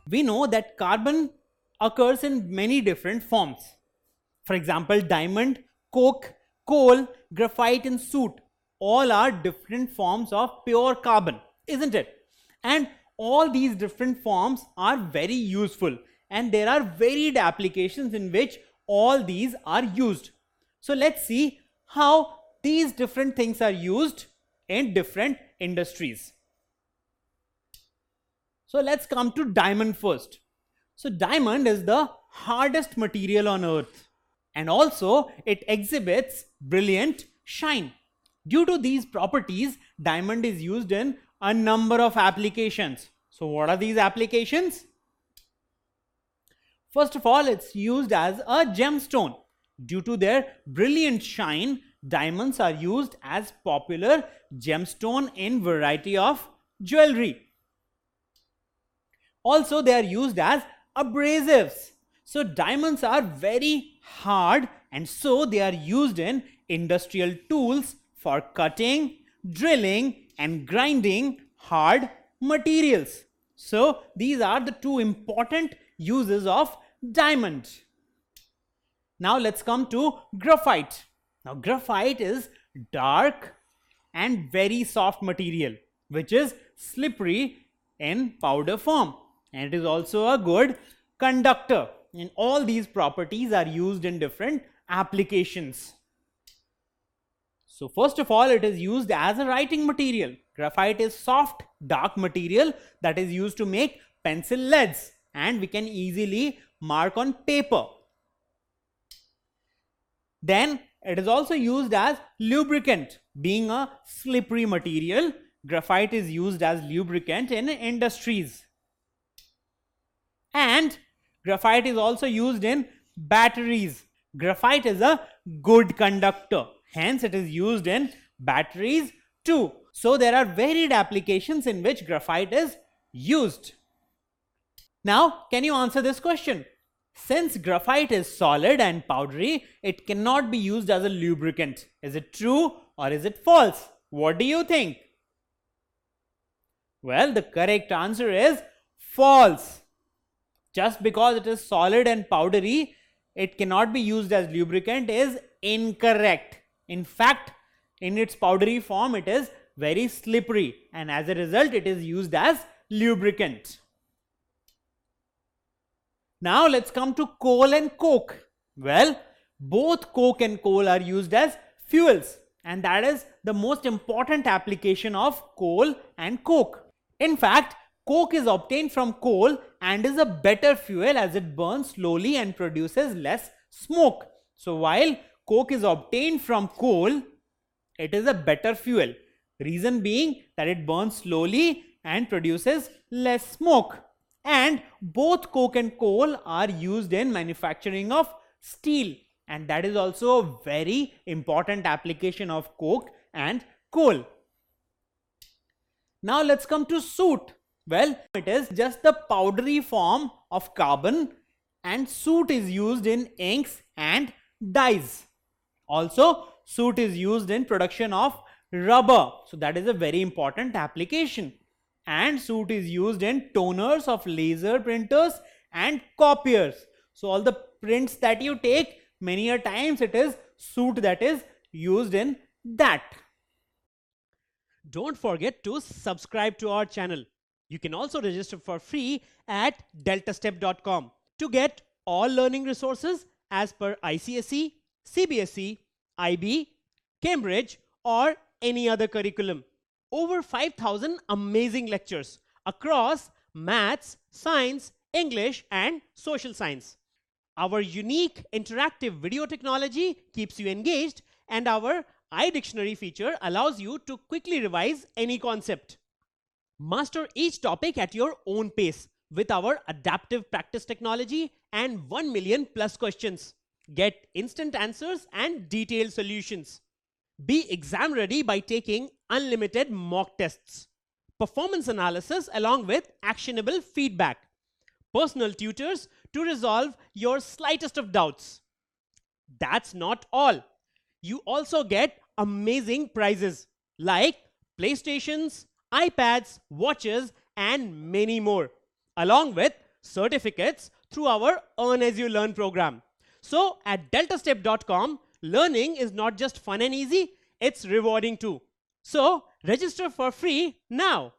We know that carbon occurs in many different forms. For example, diamond, coke, coal, graphite and soot all are different forms of pure carbon, isn't it? And all these different forms are very useful, and there are varied applications in which all these are used. So let's see how these different things are used in different industries. So let's come to diamond first. So diamond is the hardest material on earth, and also it exhibits brilliant shine. Due to these properties, diamond is used in a number of applications. So what are these applications? First of all, it's used as a gemstone. Due to their brilliant shine, diamonds are used as popular gemstone in variety of jewelry. Also, they are used as abrasives. So diamonds are very hard, and so they are used in industrial tools for cutting, drilling and grinding hard materials. So these are the two important uses of diamond. Now let's come to graphite. Now graphite is dark and very soft material which is slippery in powder form, and it is also a good conductor, and all these properties are used in different applications. So first of all, it is used as a writing material. Graphite is soft, dark material that is used to make pencil leads, and we can easily mark on paper. Then it is also used as lubricant. Being a slippery material, graphite is used as lubricant in industries. And graphite is also used in batteries. Graphite is a good conductor, hence it is used in batteries too. So there are varied applications in which graphite is used. Now, can you answer this question? Since graphite is solid and powdery, it cannot be used as a lubricant. Is it true or is it false? What do you think? Well, the correct answer is false. Just because it is solid and powdery, it cannot be used as lubricant is incorrect. In fact, in its powdery form, it is very slippery, and as a result, it is used as lubricant. Now let's come to coal and coke. Well, both coke and coal are used as fuels, and that is the most important application of coal and coke. In fact, coke is obtained from coal and is a better fuel as it burns slowly and produces less smoke. So while coke is obtained from coal, it is a better fuel. Reason being that it burns slowly and produces less smoke. And both coke and coal are used in manufacturing of steel, and that is also a very important application of coke and coal. Now let's come to soot. Well, it is just the powdery form of carbon, and soot is used in inks and dyes. Also, soot is used in production of rubber, so that is a very important application. And soot is used in toners of laser printers and copiers. So all the prints that you take, many a times it is soot that is used in that. Don't forget to subscribe to our channel. You can also register for free at deltastep.com to get all learning resources as per ICSE, CBSE, IB, Cambridge or any other curriculum. Over 5,000 amazing lectures across maths, science, English and social science. Our unique interactive video technology keeps you engaged, and our iDictionary feature allows you to quickly revise any concept. Master each topic at your own pace with our adaptive practice technology and 1 million plus questions. Get instant answers and detailed solutions. Be exam ready by taking unlimited mock tests, performance analysis along with actionable feedback, personal tutors to resolve your slightest of doubts. That's not all. You also get amazing prizes like PlayStations, iPads, watches, and many more, along with certificates through our Earn As You Learn program. So at deltastep.com, learning is not just fun and easy, it's rewarding too. So register for free now.